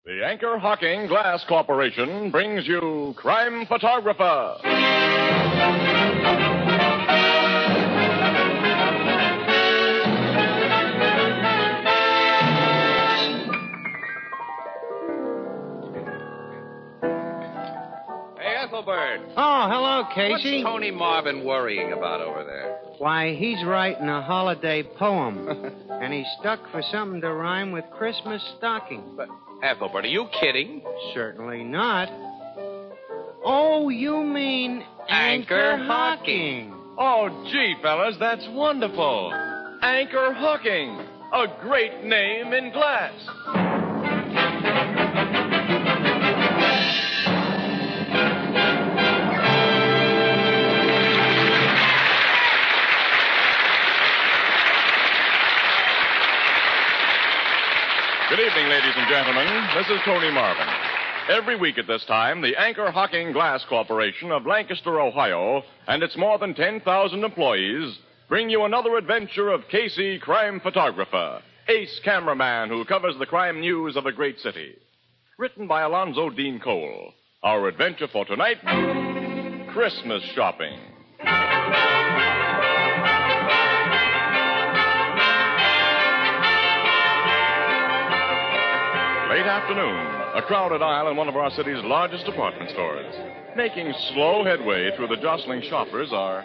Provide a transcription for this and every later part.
The Anchor Hocking Glass Corporation brings you Crime Photographer. Hey, Ethelbert. Oh, hello, Casey. What's Tony Marvin worrying about over there? Why, he's writing a holiday poem. And he's stuck for something to rhyme with Christmas stocking. But, Ethelbert, are you kidding? Certainly not. Oh, you mean Anchor Hocking. Oh, gee, fellas, that's wonderful. Anchor Hocking. A great name in glass. Good evening, ladies and gentlemen. This is Tony Marvin. Every week at this time, the Anchor Hocking Glass Corporation of Lancaster, Ohio, and its more than 10,000 employees bring you another adventure of Casey, crime photographer, ace cameraman who covers the crime news of a great city. Written by Alonzo Dean Cole. Our adventure for tonight, Christmas shopping. Late afternoon, a crowded aisle in one of our city's largest department stores. Making slow headway through the jostling shoppers are...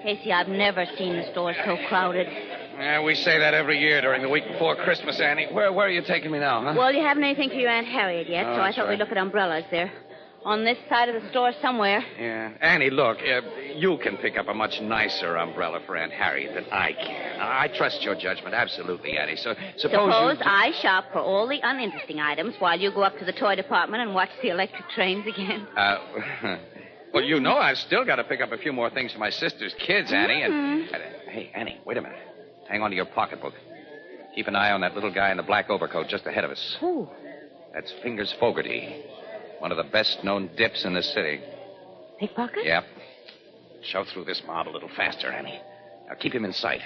Casey, I've never seen the store so crowded. Yeah, we say that every year during the week before Christmas, Annie. Where are you taking me now, huh? Well, you haven't anything for your Aunt Harriet yet, so I thought we'd look at umbrellas there. On this side of the store somewhere. Yeah. Annie, look, you can pick up a much nicer umbrella for Aunt Harriet than I can. I trust your judgment, absolutely, Annie. So suppose I shop for all the uninteresting items while you go up to the toy department and watch the electric trains again. Well, you know I've still got to pick up a few more things for my sister's kids, Annie. And hey, Annie, wait a minute. Hang on to your pocketbook. Keep an eye on that little guy in the black overcoat just ahead of us. Who? That's Fingers Fogarty. One of the best-known dips in the city. Pickpocket? Yep. Shove through this mob a little faster, Annie. Now, keep him in sight.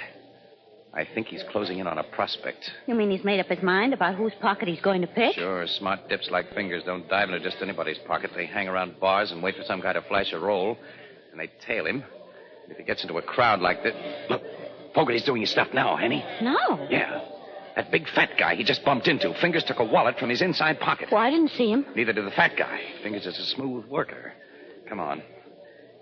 I think he's closing in on a prospect. You mean he's made up his mind about whose pocket he's going to pick? Sure. Smart dips like Fingers don't dive into just anybody's pocket. They hang around bars and wait for some guy to flash a roll. And they tail him. If he gets into a crowd like this... Look, Fogarty's doing his stuff now, Annie. No. Yeah. That big fat guy he just bumped into. Fingers took a wallet from his inside pocket. Well, I didn't see him. Neither did the fat guy. Fingers is a smooth worker. Come on.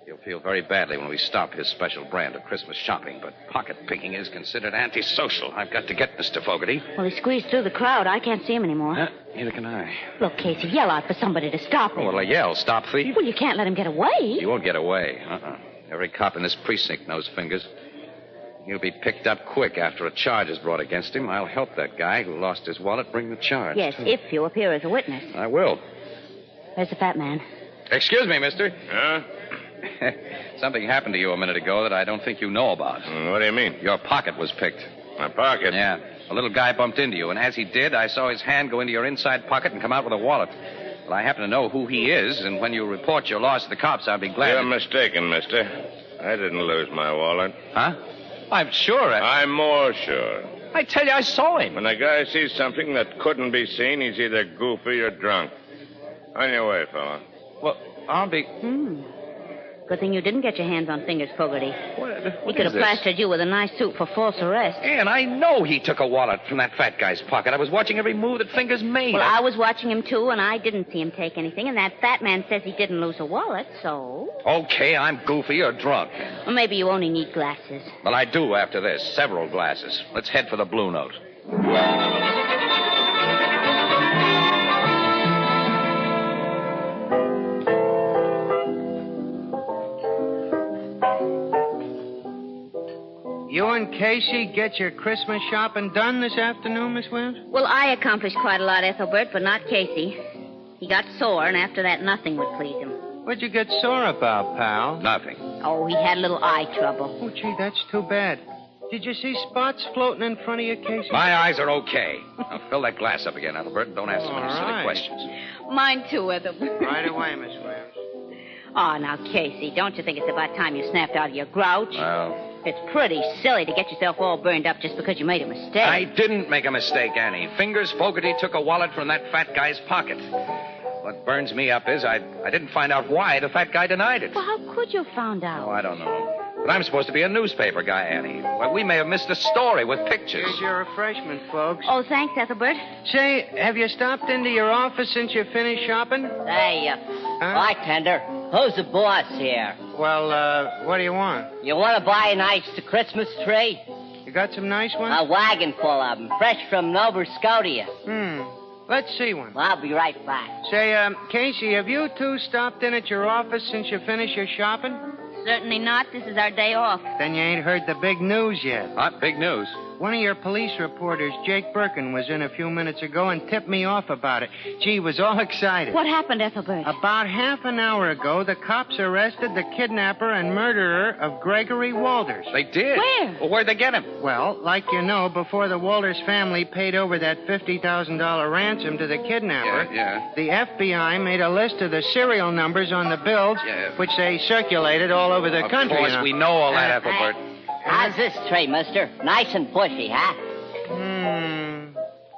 He'll feel very badly when we stop his special brand of Christmas shopping, but pocket picking is considered antisocial. I've got to get Mr. Fogarty. Well, he squeezed through the crowd. I can't see him anymore. Neither can I. Look, Casey, yell out for somebody to stop him. Oh, what'll I yell? Stop thief? Well, you can't let him get away. He won't get away. Every cop in this precinct knows Fingers. He'll be picked up quick after a charge is brought against him. I'll help that guy who lost his wallet bring the charge. Yes, if you appear as a witness. I will. Where's the fat man? Excuse me, mister. Huh? Something happened to you a minute ago that I don't think you know about. What do you mean? Your pocket was picked. My pocket? Yeah. A little guy bumped into you, and as he did, I saw his hand go into your inside pocket and come out with a wallet. Well, I happen to know who he is, and when you report your loss to the cops, I'll be glad. You're mistaken, mister. I didn't lose my wallet. Huh? I'm sure. I'm more sure. I tell you, I saw him. When a guy sees something that couldn't be seen, he's either goofy or drunk. On your way, fella. Well, I'll be... Good thing you didn't get your hands on Fingers, Fogarty. He could have this? plastered you with a nice suit for false arrest. And I know he took a wallet from that fat guy's pocket. I was watching every move that Fingers made. Well, I was watching him, too, and I didn't see him take anything. And that fat man says he didn't lose a wallet, so... Okay, I'm goofy or drunk. Well, maybe you only need glasses. Well, I do after this. Several glasses. Let's head for the Blue Note. You and Casey get your Christmas shopping done this afternoon, Miss Williams? Well, I accomplished quite a lot, Ethelbert, but not Casey. He got sore, and after that, nothing would please him. What'd you get sore about, pal? Nothing. Oh, he had a little eye trouble. Oh, gee, that's too bad. Did you see spots floating in front of you, Casey? My eyes are okay. Now, fill that glass up again, Ethelbert, and don't ask so many silly right. questions. Mine, too, Ethelbert. Right away, Miss Williams. Oh, now, Casey, don't you think it's about time you snapped out of your grouch? Well, It's pretty silly to get yourself all burned up just because you made a mistake. I didn't make a mistake, Annie. Fingers Fogarty took a wallet from that fat guy's pocket. What burns me up is I didn't find out why the fat guy denied it. Well, how could you have found out? Oh, I don't know. But I'm supposed to be a newspaper guy, Annie. Well, we may have missed a story with pictures. Here's your refreshment, folks. Oh, thanks, Ethelbert. Say, have you stopped into your office since you finished shopping? Hey, bartender, who's the boss here? Well, what do you want? You want to buy a nice Christmas tree? You got some nice ones? A wagon full of them, fresh from Nova Scotia. Let's see one. Well, I'll be right back. Say, Casey, have you two stopped in at your office since you finished your shopping? Certainly not. This is our day off. Then you ain't heard the big news yet. What? Big news. One of your police reporters, Jake Birkin, was in a few minutes ago and tipped me off about it. Gee, was all excited. What happened, Ethelbert? About half an hour ago, the cops arrested the kidnapper and murderer of Gregory Walters. They did? Where? Well, where'd they get him? Well, like you know, before the Walters family paid over that $50,000 ransom to the kidnapper, Yeah. the FBI made a list of the serial numbers on the bills, Yeah. which they circulated all over the country. Of course, we know all that, Ethelbert. How's this tree, mister? Nice and bushy, huh?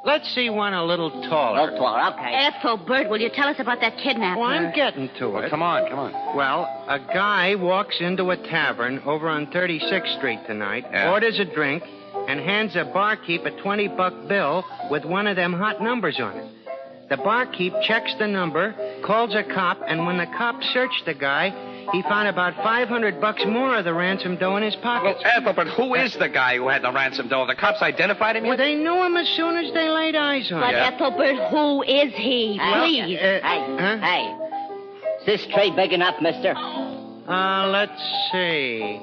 Let's see one a little taller. Little taller, okay. Ethelbert, will you tell us about that kidnapper? Well, I'm getting to Well, it. come on. Well, a guy walks into a tavern over on 36th Street tonight, Yeah. orders a drink, and hands a barkeep a $20 bill with one of them hot numbers on it. The barkeep checks the number, calls a cop, and when the cop searched the guy, he found about $500 more of the ransom dough in his Well, pockets. Ethelbert, who is the guy who had the ransom dough? The cops identified him Well, yet? they knew him as soon as they laid eyes on But him. Ethelbert, who is he? Please. Hey, is this tree big enough, mister? Let's see.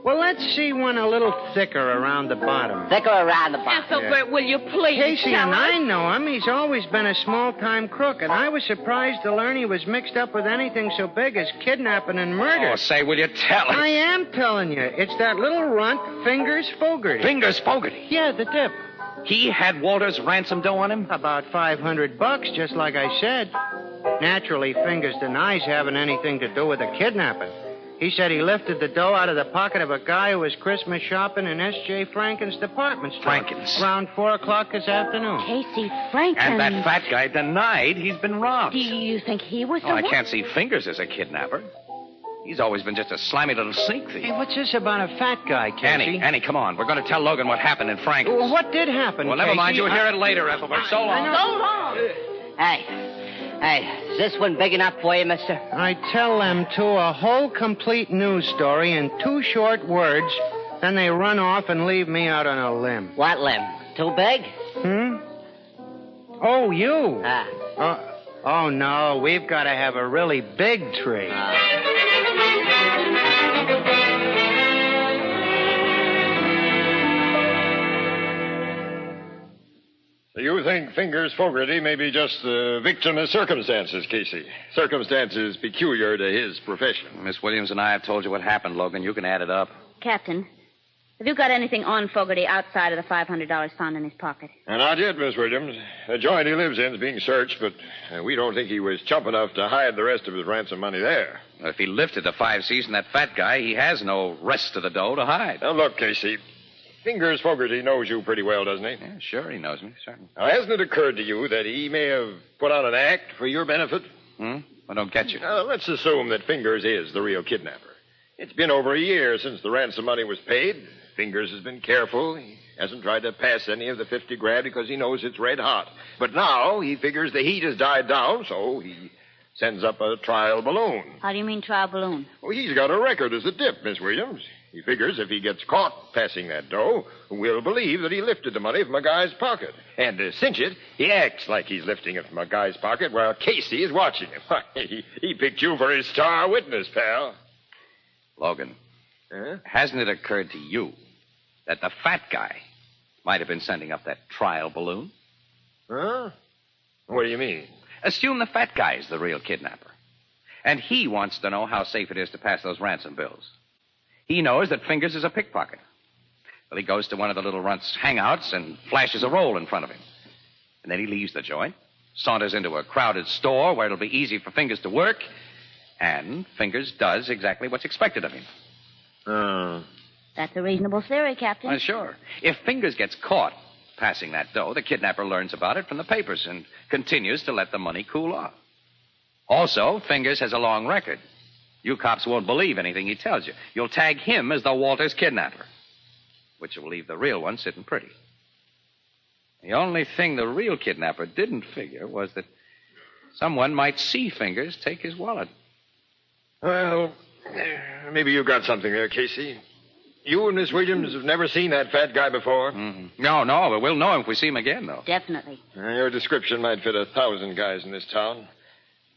Well, let's see one a little thicker around the bottom. Thicker around the bottom. Ethelbert, will you please Casey tell and us? I know him. He's always been a small-time crook, and I was surprised to learn he was mixed up with anything so big as kidnapping and murder. Oh, say, will you tell I us? am telling you. It's that little runt, Fingers Fogarty. Fingers Fogarty. Yeah, the dip. He had Walter's ransom dough on him? About $500, just like I said. Naturally, Fingers denies having anything to do with the kidnapping. He said he lifted the dough out of the pocket of a guy who was Christmas shopping in S.J. Franken's department store. Franken's? Around 4 o'clock this afternoon. Casey Franken. And that fat guy denied he's been robbed. Do you think he was the Oh, I one? can't see Fingers as a kidnapper. He's always been just a slimy little sneak thief. Hey, what's this about a fat guy, Casey? Annie, come on. We're going to tell Logan what happened in Franklin's. Well, what did happen, Well, never Casey? mind. You'll hear it later, Ethelbert. So long. So long. Hey, is this one big enough for you, mister? I tell them two a whole complete news story in 2 short words, then they run off and leave me out on a limb. What limb? Too big? Oh, you? Ah. Oh, no, we've got to have a really big tree. You think Fingers Fogarty may be just the victim of circumstances, Casey. Circumstances peculiar to his profession. Miss Williams and I have told you what happened, Logan. You can add it up. Captain, have you got anything on Fogarty outside of the $500 found in his pocket? And I did, Miss Williams. The joint he lives in is being searched, but we don't think he was chump enough to hide the rest of his ransom money there. If he lifted the 5 C's from that fat guy, he has no rest of the dough to hide. Now, look, Casey. Fingers Fogarty knows you pretty well, doesn't he? Yeah, sure, he knows me, certainly. Now, hasn't it occurred to you that he may have put on an act for your benefit? I don't get you. Now, let's assume that Fingers is the real kidnapper. It's been over a year since the ransom money was paid. Fingers has been careful. He hasn't tried to pass any of the 50 grand because he knows it's red hot. But now he figures the heat has died down, so he sends up a trial balloon. How do you mean trial balloon? Well, he's got a record as a dip, Miss Williams. He figures if he gets caught passing that dough, we'll believe that he lifted the money from a guy's pocket. And to cinch it, he acts like he's lifting it from a guy's pocket while Casey is watching him. He picked you for his star witness, pal. Logan, hasn't it occurred to you that the fat guy might have been sending up that trial balloon? Huh? What do you mean? Assume the fat guy's the real kidnapper. And he wants to know how safe it is to pass those ransom bills. He knows that Fingers is a pickpocket. Well, he goes to one of the little runt's hangouts and flashes a roll in front of him. And then he leaves the joint, saunters into a crowded store where it'll be easy for Fingers to work, and Fingers does exactly what's expected of him. That's a reasonable theory, Captain. Well, sure. If Fingers gets caught passing that dough, the kidnapper learns about it from the papers and continues to let the money cool off. Also, Fingers has a long record. You cops won't believe anything he tells you. You'll tag him as the Walters kidnapper, which will leave the real one sitting pretty. The only thing the real kidnapper didn't figure was that someone might see Fingers take his wallet. Well, maybe you got something there, Casey. You and Miss Williams have never seen that fat guy before? Mm-hmm. No, but we'll know him if we see him again, though. Definitely. Your description might fit 1,000 guys in this town.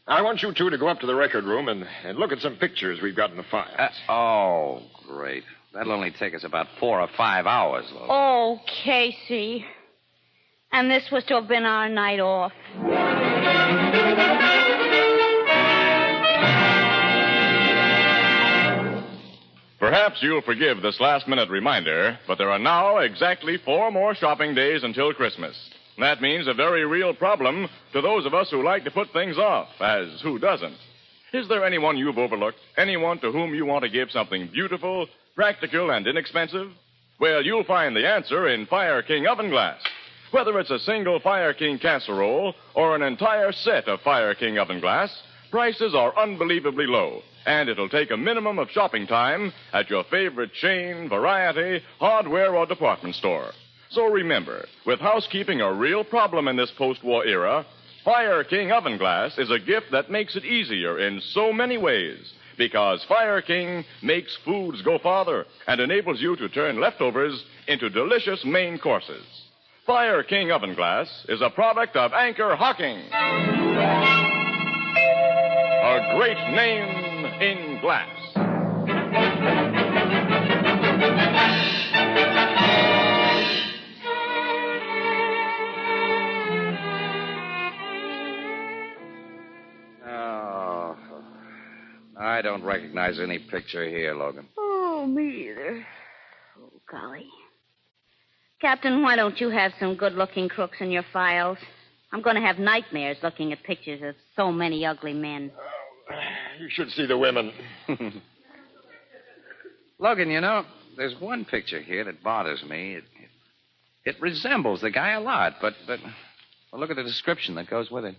I want you two to go up to the record room and look at some pictures we've got in the files. Oh, great. That'll only take us about 4 or 5 hours, Logan. Oh, Casey. And this was to have been our night off. Perhaps you'll forgive this last-minute reminder, but there are now exactly 4 more shopping days until Christmas. That means a very real problem to those of us who like to put things off, as who doesn't? Is there anyone you've overlooked? Anyone to whom you want to give something beautiful, practical, and inexpensive? Well, you'll find the answer in Fire King oven glass. Whether it's a single Fire King casserole or an entire set of Fire King oven glass, prices are unbelievably low, and it'll take a minimum of shopping time at your favorite chain, variety, hardware, or department store. So remember, with housekeeping a real problem in this post-war era, Fire King oven glass is a gift that makes it easier in so many ways, because Fire King makes foods go farther and enables you to turn leftovers into delicious main courses. Fire King oven glass is a product of Anchor Hocking. A great name in glass. Oh, I don't recognize any picture here, Logan. Oh, me either. Oh, golly. Captain, why don't you have some good-looking crooks in your files? I'm going to have nightmares looking at pictures of so many ugly men. You should see the women. Logan, you know, there's one picture here that bothers me. It resembles the guy a lot, but well, look at the description that goes with it.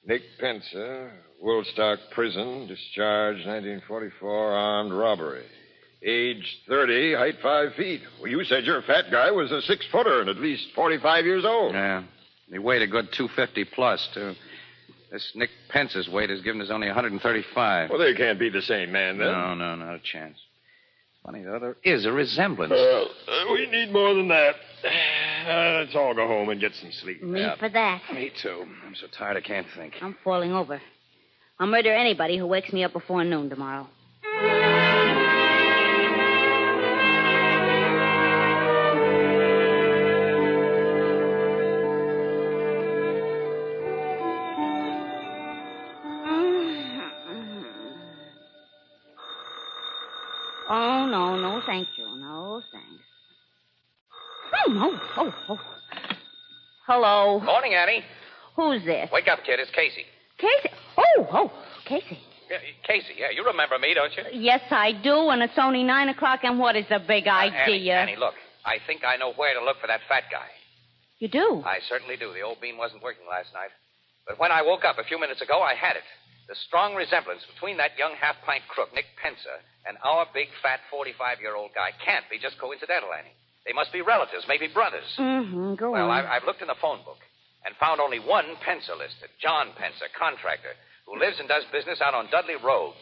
Nick Pensa, Woolstock Prison, discharged 1944, armed robbery. Age 30, height 5 feet. Well, you said your fat guy was a 6-footer and at least 45 years old. Yeah. He weighed a good 250 plus, too. This Nick Pence's weight is given as only 135. Well, they can't be the same man, then. No, not a chance. Funny, though, there is a resemblance. We need more than that. Let's all go home and get some sleep. Me for that. Me, too. I'm so tired I can't think. I'm falling over. I'll murder anybody who wakes me up before noon tomorrow. Oh, no, thank you. No, thanks. Oh, no. Oh. Hello. Morning, Annie. Who's this? Wake up, kid. It's Casey. Casey. Oh, Casey. Yeah, Casey, you remember me, don't you? Yes, I do, and it's only 9 o'clock, and what is the big idea? Annie, look. I think I know where to look for that fat guy. You do? I certainly do. The old bean wasn't working last night. But when I woke up a few minutes ago, I had it. The strong resemblance between that young half-pint crook, Nick Pensa, and our big, fat, 45-year-old guy can't be just coincidental, Annie. They must be relatives, maybe brothers. Mm-hmm. Go Well, on. I've looked in the phone book and found only one Pensa listed, John Pensa, contractor, who lives and does business out on Dudley Road.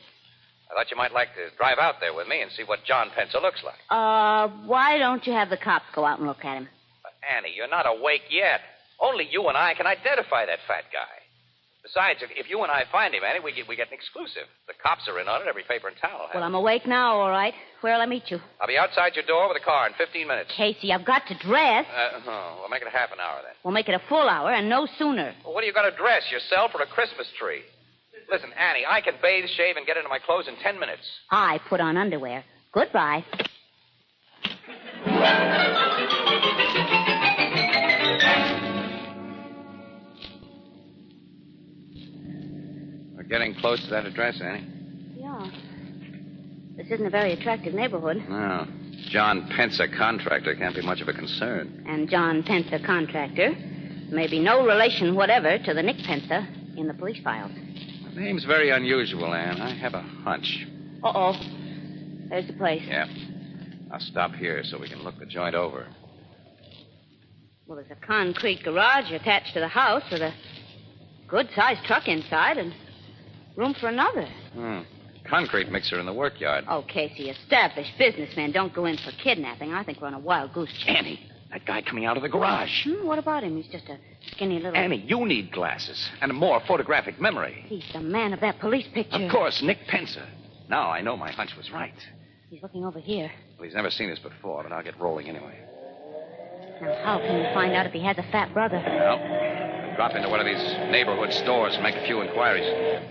I thought you might like to drive out there with me and see what John Pensa looks like. Why don't you have the cops go out and look at him? Annie, you're not awake yet. Only you and I can identify that fat guy. Besides, if you and I find him, Annie, we get an exclusive. The cops are in on it. Every paper in town will have Well, it. I'm awake now, all right. Where'll I meet you? I'll be outside your door with a car in 15 minutes. Casey, I've got to dress. We'll make it a half an hour then. We'll make it a full hour, and no sooner. Well, what are you going to dress, yourself or a Christmas tree? Listen, Annie, I can bathe, shave, and get into my clothes in 10 minutes. I put on underwear. Goodbye. We're getting close to that address, Annie. Yeah. This isn't a very attractive neighborhood. No. John Pence, a contractor, can't be much of a concern. And John Pence, a contractor, may be no relation whatever to the Nick Pensa in the police files. The name's very unusual, Ann. I have a hunch. Uh-oh. There's the place. Yeah. I'll stop here so we can look the joint over. Well, there's a concrete garage attached to the house with a good-sized truck inside and room for another. Concrete mixer in the workyard. Oh, Casey, established businessmen don't go in for kidnapping. I think we're on a wild goose chase. Annie, that guy coming out of the garage. What about him? He's just a skinny little... Annie, you need glasses and a more photographic memory. He's the man of that police picture. Of course, Nick Pensa. Now I know my hunch was right. He's looking over here. Well, he's never seen us before, but I'll get rolling anyway. Now, how can we find out if he has a fat brother? Well, drop into one of these neighborhood stores and make a few inquiries.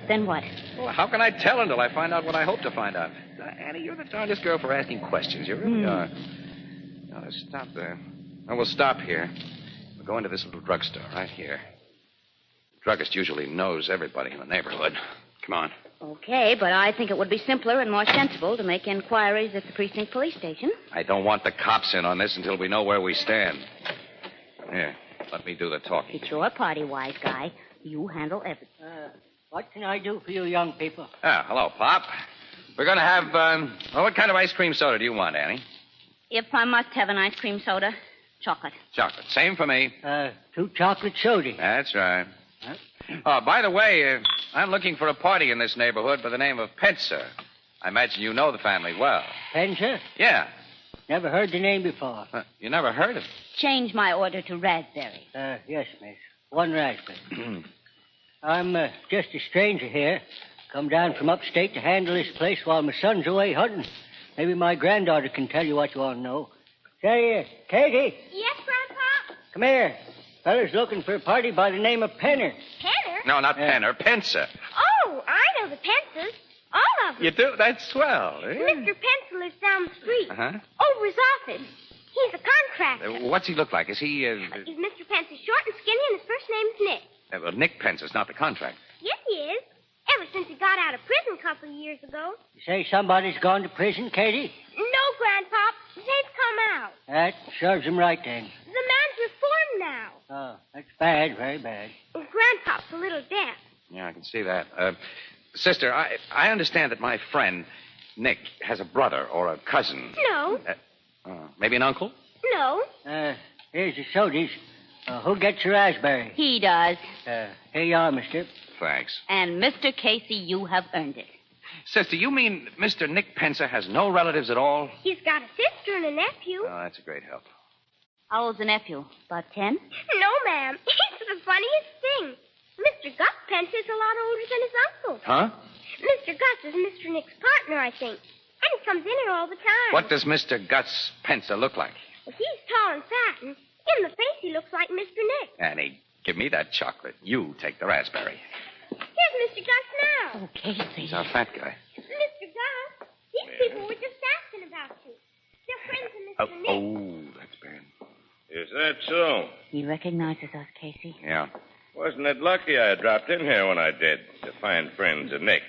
Then what? Well, how can I tell until I find out what I hope to find out? Annie, you're the darndest girl for asking questions. You really are. Now, let's stop there. Well, we'll stop here. We'll go into this little drugstore right here. The druggist usually knows everybody in the neighborhood. Come on. Okay, but I think it would be simpler and more sensible to make inquiries at the precinct police station. I don't want the cops in on this until we know where we stand. Here, let me do the talking. It's your party, wise guy. You handle everything. What can I do for you young people? Hello, Pop. We're going to have, what kind of ice cream soda do you want, Annie? If I must have an ice cream soda, chocolate. Chocolate. Same for me. 2 chocolate sodas. That's right. Oh, by the way, I'm looking for a party in this neighborhood by the name of Pensa. I imagine you know the family well. Pensa? Yeah. Never heard the name before. You never heard of it? Change my order to raspberry. Yes, miss. 1 raspberry. I'm just a stranger here. Come down from upstate to handle this place while my son's away hunting. Maybe my granddaughter can tell you what you want to know. Say, Katie. Yes, Grandpa? Come here. Fella's looking for a party by the name of Penner. Penner? No, not Penner. Pensa. Oh, I know the Pensas. All of them. You do? That's swell. Eh? Mr. Pencil lives down the street. Uh-huh. Over his office. He's a contractor. What's he look like? Is he, Is Mr. Pence is short and skinny, and his first name's Nick. well, Nick Pensa's not the contractor. Yes, he is. Ever since he got out of prison a couple of years ago. You say somebody's gone to prison, Katie? No, Grandpop. They've come out. That serves him right then. The man's reformed now. Oh, that's bad, very bad. Grandpop's a little deaf. Yeah, I can see that. Sister, I understand that my friend, Nick, has a brother or a cousin. No. Maybe an uncle? No. Here's the sodas. Who gets the raspberry? He does. Here you are, mister. Thanks. And, Mr. Casey, you have earned it. Sister, you mean Mr. Nick Pensa has no relatives at all? He's got a sister and a nephew. Oh, that's a great help. How old's the nephew? About 10? No, ma'am. It's the funniest thing. Mr. Gus Pence is a lot older than his uncle. Huh? Mr. Gus is Mr. Nick's partner, I think. And he comes in here all the time. What does Mr. Gus Pensa look like? Well, he's tall and fat, and in the face he looks like Mr. Nick. Annie, give me that chocolate. You take the raspberry. Here's Mr. Gus now. Oh, Casey. He's our fat guy. Mr. Gus, these people were just asking about you. They're friends of Mr. Nick. Oh, that's bad. Is that so? He recognizes us, Casey. Yeah. Wasn't it lucky I dropped in here when I did to find friends of Nick's?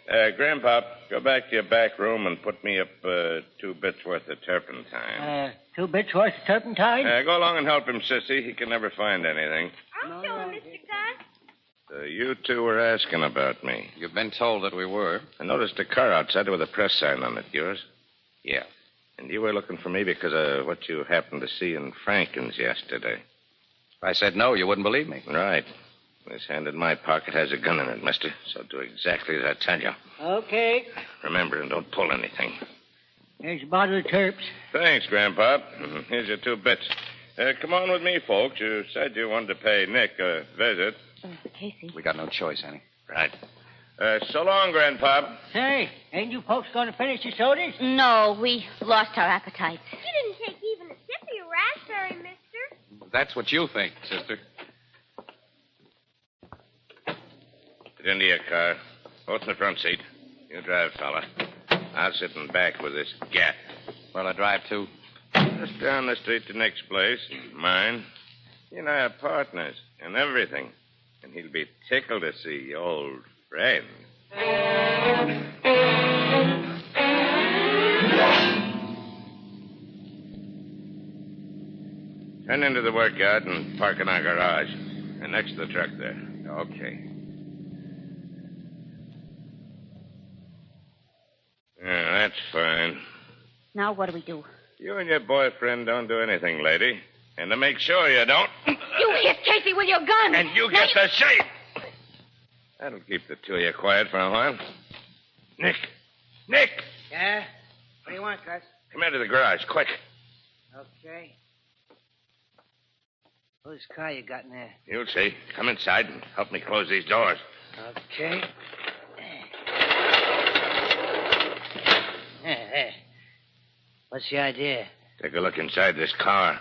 Grandpop, go back to your back room and put me up 2 bits worth of turpentine. 2 bits worth of turpentine? Go along and help him, Sissy. He can never find anything. I'll show him, Mr. Gus. You two were asking about me. You've been told that we were. I noticed a car outside with a press sign on it. Yours? Yeah. And you were looking for me because of what you happened to see in Franken's yesterday. If I said no, you wouldn't believe me. Right. This hand in my pocket has a gun in it, mister. So do exactly as I tell you. Okay. Remember, and don't pull anything. Here's a bottle of terps. Thanks, Grandpa. Here's your 2 bits. Come on with me, folks. You said you wanted to pay Nick a visit. Casey. We got no choice, Annie. Right. So long, Grandpa. Say, ain't you folks going to finish your sodas? No, we lost our appetites. You didn't take even a sip of your raspberry, mister. That's what you think, sister. Get into your car. Both in the front seat. You drive, fella. I'll sit in back with this gat. Where'll I drive to? Just down the street to Nick's place. Mine. He and I are partners in everything. And he'll be tickled to see old friend. Turn into the workyard and park in our garage. And next to the truck there. Okay. Yeah, that's fine. Now what do we do? You and your boyfriend don't do anything, lady. And to make sure you don't, You hit Casey with your gun. and you get the shape. That'll keep the two of you quiet for a while. Nick! Yeah? What do you want, Gus? Come into the garage, quick. Okay. Whose car you got in there? You'll see. Come inside and help me close these doors. Okay. There. What's the idea? Take a look inside this car.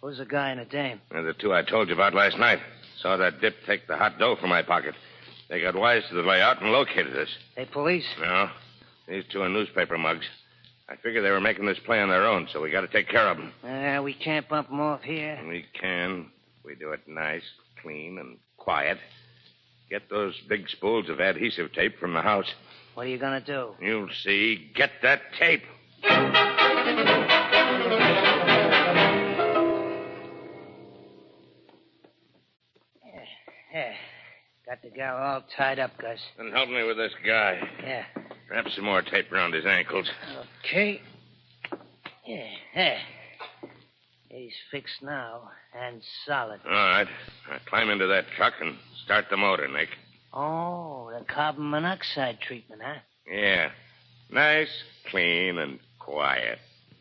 Who's the guy and the dame? They're the two I told you about last night. Saw that dip take the hot dough from my pocket. They got wise to the layout and located us. They police? No. These two are newspaper mugs. I figure they were making this play on their own, so we got to take care of them. We can't bump them off here. We can. We do it nice, clean, and quiet. Get those big spools of adhesive tape from the house. What are you going to do? You'll see. Get that tape. Yeah. Got the gal all tied up, Gus. Then help me with this guy. Yeah. Wrap some more tape around his ankles. Okay. Yeah. He's fixed now and solid. All right. Now climb into that truck and start the motor, Nick. Oh, the carbon monoxide treatment, huh? Yeah. Nice, clean, and quiet.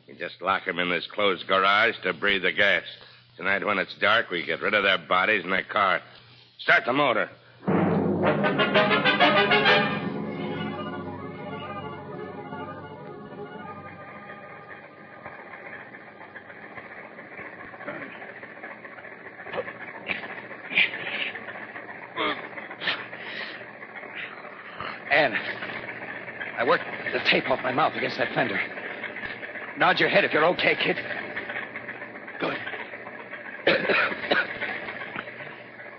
We just lock them in this closed garage to breathe the gas. Tonight, when it's dark, we get rid of their bodies in their car. Start the motor. Ann, I worked the tape off my mouth against that fender. Nod your head if you're okay, kid. Good.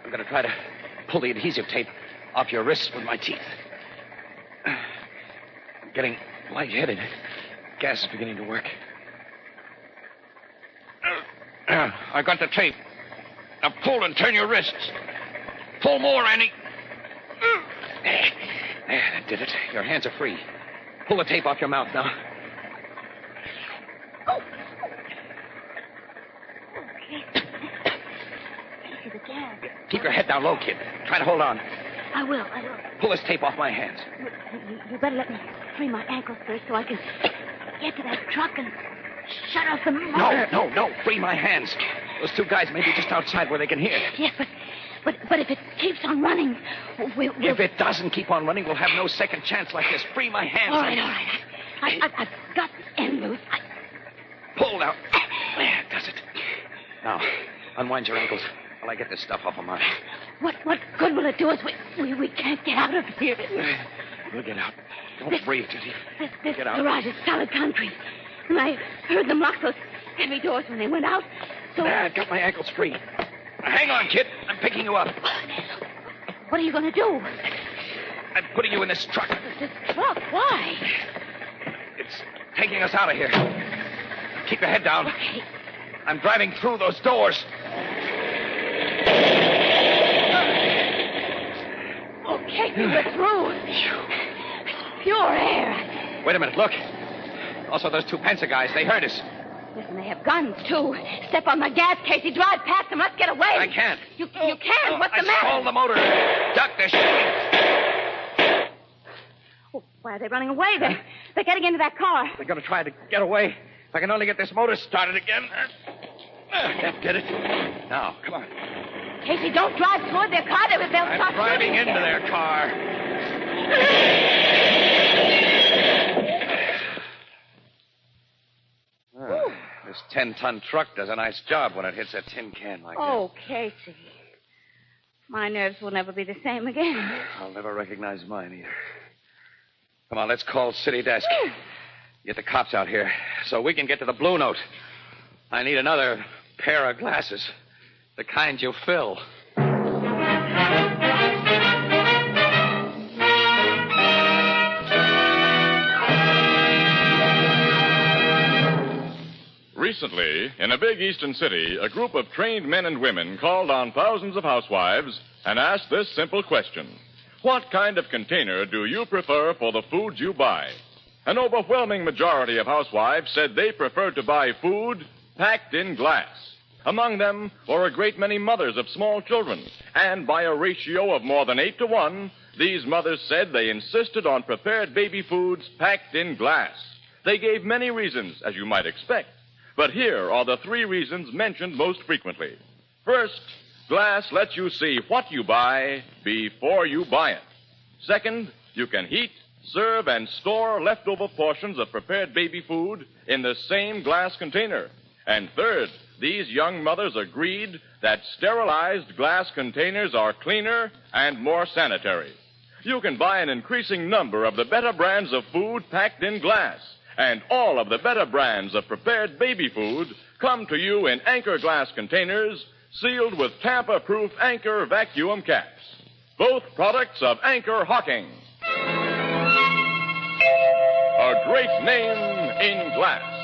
I'm going to try to pull the adhesive tape off your wrists with my teeth. I'm getting lightheaded. Gas is beginning to work. I got the tape. Now pull and turn your wrists. Pull more, Annie. There, that did it. Your hands are free. Pull the tape off your mouth now. Casey, the gas. Keep your head down low, kid. Try to hold on. I will. Pull this tape off my hands. You better let me free my ankles first so I can get to that truck and shut off the motor. No. Free my hands. Those two guys may be just outside where they can hear. Yes, but if it keeps on running, we'll... If it doesn't keep on running, we'll have no second chance like this. Free my hands. All right. I've got the end loose. Pull now. There, does it. Now, unwind your ankles while I get this stuff off of mine. What good will it do us? We can't get out of here. We'll get out. Don't breathe, Judy. This Get out. garage is solid concrete. And I heard them lock those heavy doors when they went out. So... There, I've got my ankles free. Now, hang on, kid. I'm picking you up. What are you going to do? I'm putting you in this truck. This truck? Why? It's taking us out of here. Keep your head down. Okay. I'm driving through those doors. Okay, we're through. It's pure air. Wait a minute, look. Also, those two Pensa guys, they heard us. Listen, they have guns, too. Step on the gas, Casey. Drive past them. Let's get away. I can't. You can't. What's the matter? I stalled the motor. Duck, they're shooting. Oh, why are they running away? They're getting into that car. They're going to try to get away. If I can only get this motor started again. That did it. Now, come on. Casey, don't drive toward their car. They'll I'm stop driving shooting. into their car. This 10-ton truck does a nice job when it hits a tin can like Oh, Casey. My nerves will never be the same again. this. I'll never recognize mine either. Come on, let's call City Desk. Get the cops out here so we can get to the Blue Note. I need another pair of glasses. The kind you fill. Recently, in a big eastern city, a group of trained men and women called on thousands of housewives and asked this simple question. What kind of container do you prefer for the foods you buy? An overwhelming majority of housewives said they preferred to buy food packed in glass. Among them were a great many mothers of small children, and by a ratio of more than 8-to-1, these mothers said they insisted on prepared baby foods packed in glass. They gave many reasons, as you might expect, but here are the 3 reasons mentioned most frequently. First, glass lets you see what you buy before you buy it. Second, you can heat, serve, and store leftover portions of prepared baby food in the same glass container. And third, these young mothers agreed that sterilized glass containers are cleaner and more sanitary. You can buy an increasing number of the better brands of food packed in glass, and all of the better brands of prepared baby food come to you in Anchor glass containers sealed with tamper-proof Anchor vacuum caps. Both products of Anchor Hocking. A great name in glass.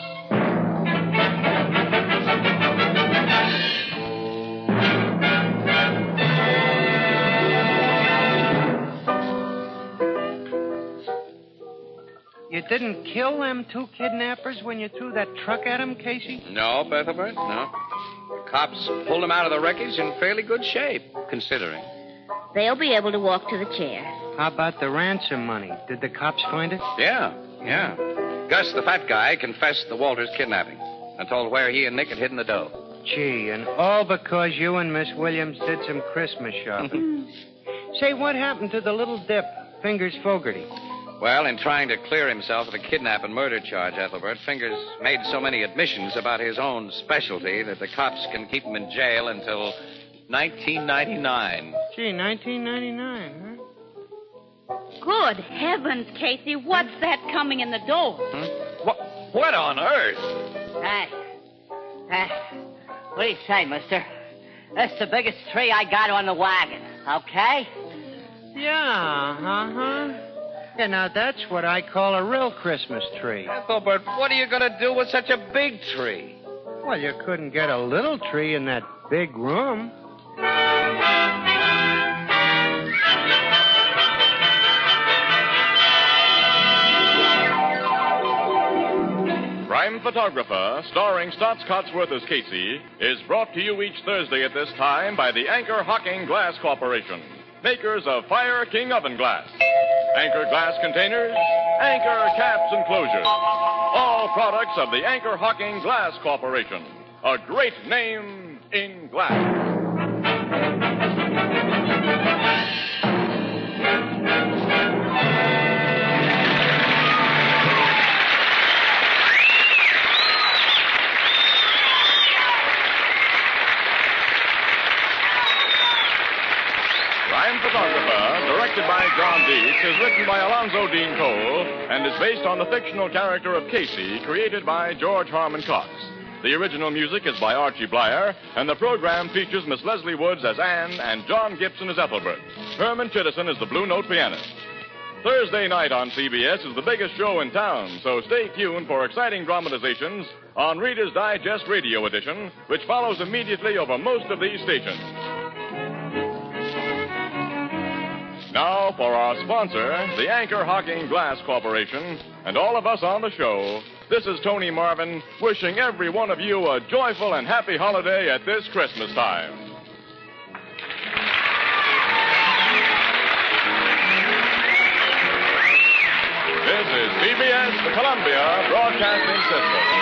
You didn't kill them 2 kidnappers when you threw that truck at them, Casey? No, Ethelbert, no. Cops pulled him out of the wreckage in fairly good shape, considering. They'll be able to walk to the chair. How about the ransom money? Did the cops find it? Yeah. Gus, the fat guy, confessed the Walters kidnapping and told where he and Nick had hidden the dough. Gee, and all because you and Miss Williams did some Christmas shopping. Say, what happened to the little dip, Fingers Fogarty? Well, in trying to clear himself of the kidnap and murder charge, Ethelbert, Fingers made so many admissions about his own specialty that the cops can keep him in jail until 1999. Gee, 1999, huh? Good heavens, Casey, what's that coming in the door? What on earth? What do you say, mister? That's the biggest tree I got on the wagon, okay? Yeah, uh-huh. Yeah, now that's what I call a real Christmas tree. Ethelbert, what are you going to do with such a big tree? Well, you couldn't get a little tree in that big room. Crime Photographer, starring Stotts Cotsworth as Casey, is brought to you each Thursday at this time by the Anchor Hocking Glass Corporation, makers of Fire King Oven Glass. Anchor glass containers, Anchor caps and closures. All products of the Anchor Hocking Glass Corporation. A great name in glass. Crime Photographer, directed by John Dietz, is written by Alonzo Dean Cole and is based on the fictional character of Casey, created by George Harmon Cox. The original music is by Archie Blyer, and the program features Miss Leslie Woods as Anne and John Gibson as Ethelbert. Herman Chittison is the Blue Note pianist. Thursday night on CBS is the biggest show in town, so stay tuned for exciting dramatizations on Reader's Digest Radio Edition, which follows immediately over most of these stations. Now, for our sponsor, the Anchor Hocking Glass Corporation, and all of us on the show, this is Tony Marvin wishing every one of you a joyful and happy holiday at this Christmas time. This is CBS, the Columbia Broadcasting System.